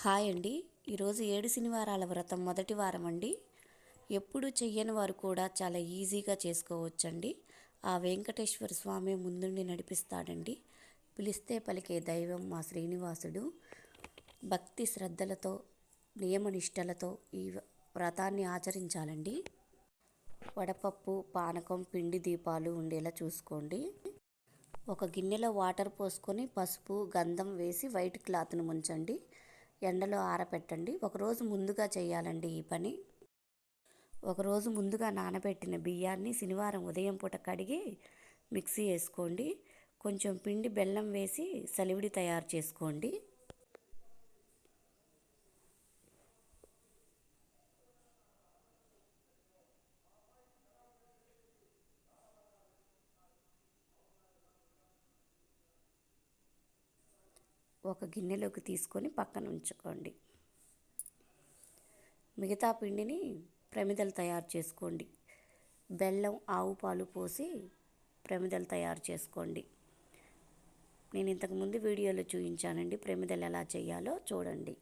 Hi అండి. ఈరోజు 7 శనివారాల వ్రతం మొదటి వారం అండి. ఎప్పుడు చెయ్యని వారు కూడా చాలా ఈజీగా చేసుకోవచ్చండి. ఆ వెంకటేశ్వర స్వామి ముందుండి నడిపిస్తాడండి. పిలిస్తే పలికే దైవం మా శ్రీనివాసుడు. భక్తి శ్రద్ధలతో నియమనిష్టలతో ఈ వ్రతాన్ని ఆచరించాలండి. వడపప్పు, పానకం, పిండి దీపాలు ఉండేలా చూసుకోండి. ఒక గిన్నెలో వాటర్ పోసుకొని పసుపు, గంధం వేసి వైట్ క్లాత్ను ముంచండి. ఎండలో ఆరబెట్టండి. ఒకరోజు ముందుగా చేయాలండి ఈ పని. ఒకరోజు ముందుగా నానబెట్టిన బియ్యాన్ని శనివారం ఉదయం పూట కడిగి మిక్సీ వేసుకోండి. కొంచెం పిండి బెల్లం వేసి సలివిడి తయారు చేసుకోండి. ఒక గిన్నెలోకి తీసుకొని పక్కన ఉంచుకోండి. మిగతా పిండిని ప్రమిదలు తయారు చేసుకోండి. బెల్లం, ఆవు పాలు పోసి ప్రమిదలు తయారు చేసుకోండి. నేను ఇంతకుముందు వీడియోలో చూపించానండి ప్రమిదలు ఎలా చేయాలో చూడండి.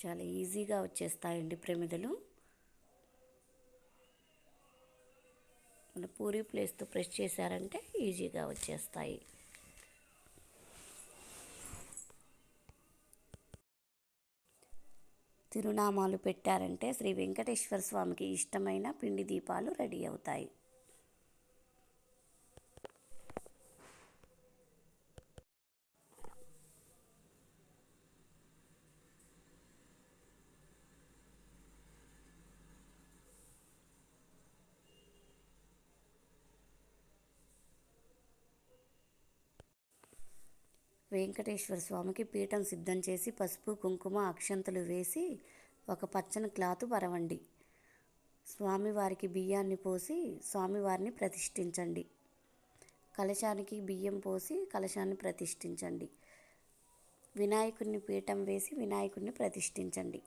చాలా ఈజీగా వచ్చేస్తాయండి ప్రమిదలు. మన పూరీ ప్లేస్తో ప్రెస్ చేశారంటే ఈజీగా వచ్చేస్తాయి. తిరునామాలు పెట్టారంటే శ్రీ వెంకటేశ్వర స్వామికి ఇష్టమైన పిండి దీపాలు రెడీ అవుతాయి. వెంకటేశ్వర స్వామికి పీఠం సిద్ధం చేసి పసుపు, కుంకుమ, అక్షంతలు వేసి ఒక పచ్చని క్లాత్ పరవండి. స్వామివారికి బియ్యాన్ని పోసి స్వామివారిని ప్రతిష్ఠించండి. కలశానికి బియ్యం పోసి కలశాన్ని ప్రతిష్ఠించండి. వినాయకుడిని పీఠం వేసి వినాయకుడిని ప్రతిష్ఠించండి.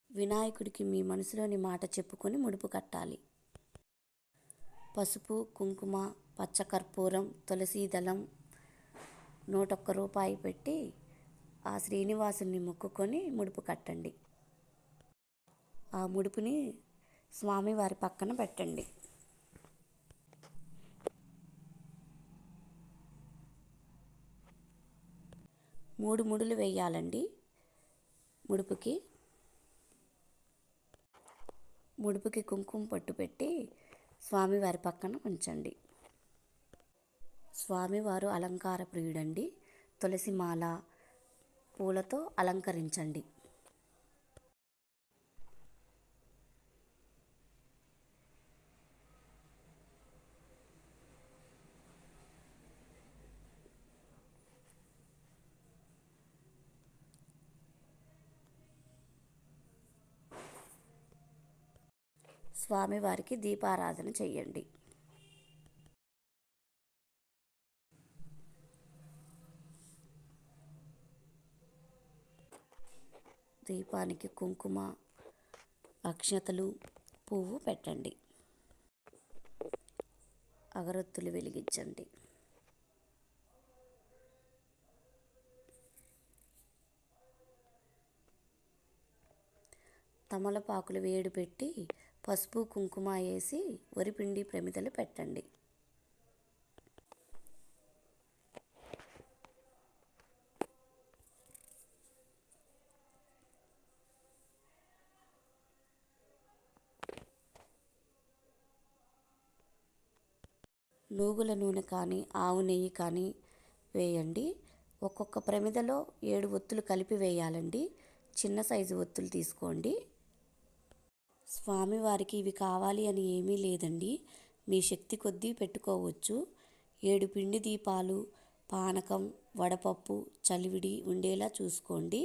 వినాయకుడికి మీ మనసులోని మాట చెప్పుకొని ముడుపు కట్టాలి. పసుపు, కుంకుమ, పచ్చకర్పూరం, తులసి దళం, 101 రూపాయి పెట్టి ఆ శ్రీనివాసుని మొక్కుకొని ముడుపు కట్టండి. ఆ ముడుపుని స్వామివారి పక్కన పెట్టండి. మూడు ముడులు వేయాలండి ముడుపుకి కుంకుమ పట్టు పెట్టి స్వామివారి పక్కన ఉంచండి. స్వామివారు అలంకార ప్రియుడండి. తులసి మాల, పూలతో అలంకరించండి. స్వామివారికి దీపారాధన చెయ్యండి. దీపానికి కుంకుమ, అక్షతలు, పువ్వు పెట్టండి. అగరొత్తులు వెలిగించండి. తమలపాకులు వేడి పెట్టి పసుపు, కుంకుమ వేసి వరిపిండి ప్రమిదలు పెట్టండి. నూగుల నూనె కానీ ఆవు నెయ్యి కానీ వేయండి. ఒక్కొక్క ప్రమిదలో 7 ఒత్తులు కలిపి వేయాలండి. చిన్న సైజు ఒత్తులు తీసుకోండి. స్వామివారికి ఇవి కావాలి అని ఏమీ లేదండి. మీ శక్తి కొద్దీ పెట్టుకోవచ్చు. 7 పిండి దీపాలు, పానకం, వడపప్పు, చలివిడి ఉండేలా చూసుకోండి.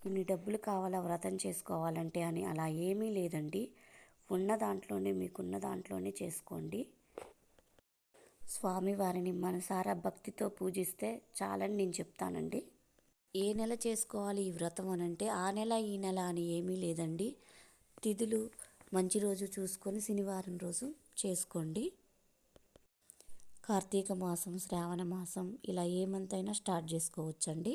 ఇన్ని డబ్బులు కావాలా వ్రతం చేసుకోవాలంటే అని అలా ఏమీ లేదండి. ఉన్న దాంట్లోనే మీకున్న దాంట్లోనే చేసుకోండి. స్వామివారిని మనసారా భక్తితో పూజిస్తే చాలని నేను చెప్తానండి. ఏ నెల చేసుకోవాలి ఈ వ్రతం అనంటే ఆ నెల ఈ నెల అని ఏమీ లేదండి. తిథులు మంచి రోజు చూసుకొని శనివారం రోజు చేసుకోండి. కార్తీక మాసం, శ్రావణ మాసం ఇలా ఏ మంత్ అయినా స్టార్ట్ చేసుకోవచ్చండి.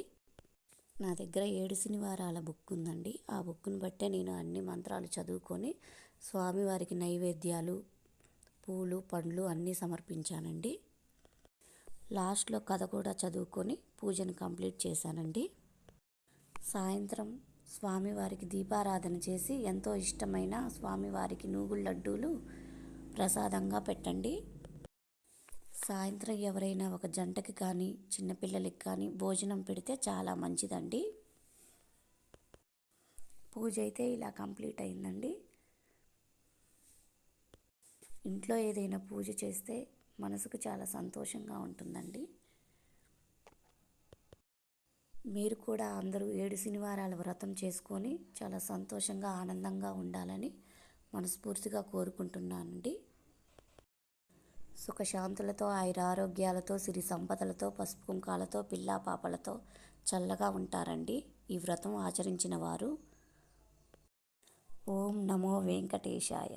నా దగ్గర 7 శనివారాల బుక్ ఉందండి. ఆ బుక్ని బట్టే నేను అన్ని మంత్రాలు చదువుకొని స్వామివారికి నైవేద్యాలు, పూలు, పండ్లు అన్నీ సమర్పించానండి. లాస్ట్లో కథ కూడా చదువుకొని పూజను కంప్లీట్ చేశానండి. సాయంత్రం స్వామివారికి దీపారాధన చేసి ఎంతో ఇష్టమైన స్వామివారికి నూగుల లడ్డూలు ప్రసాదంగా పెట్టండి. సాయంత్రం ఎవరైనా ఒక జంటకి కానీ చిన్నపిల్లలకి కానీ భోజనం పెడితే చాలా మంచిదండి. పూజ అయితే ఇలా కంప్లీట్ అయిందండి. ఇంట్లో ఏదైనా పూజ చేస్తే మనసుకు చాలా సంతోషంగా ఉంటుందండి. మీరు కూడా అందరూ 7 శనివారాల వ్రతం చేసుకొని చాలా సంతోషంగా ఆనందంగా ఉండాలని మనస్ఫూర్తిగా కోరుకుంటున్నానండి. సుఖశాంతులతో, ఆయురారోగ్యాలతో, సిరి సంపదలతో, పసుపు కుంకాలతో, పిల్లా పాపలతో చల్లగా ఉంటారండి ఈ వ్రతం ఆచరించిన వారు. ఓం నమో వెంకటేశాయ.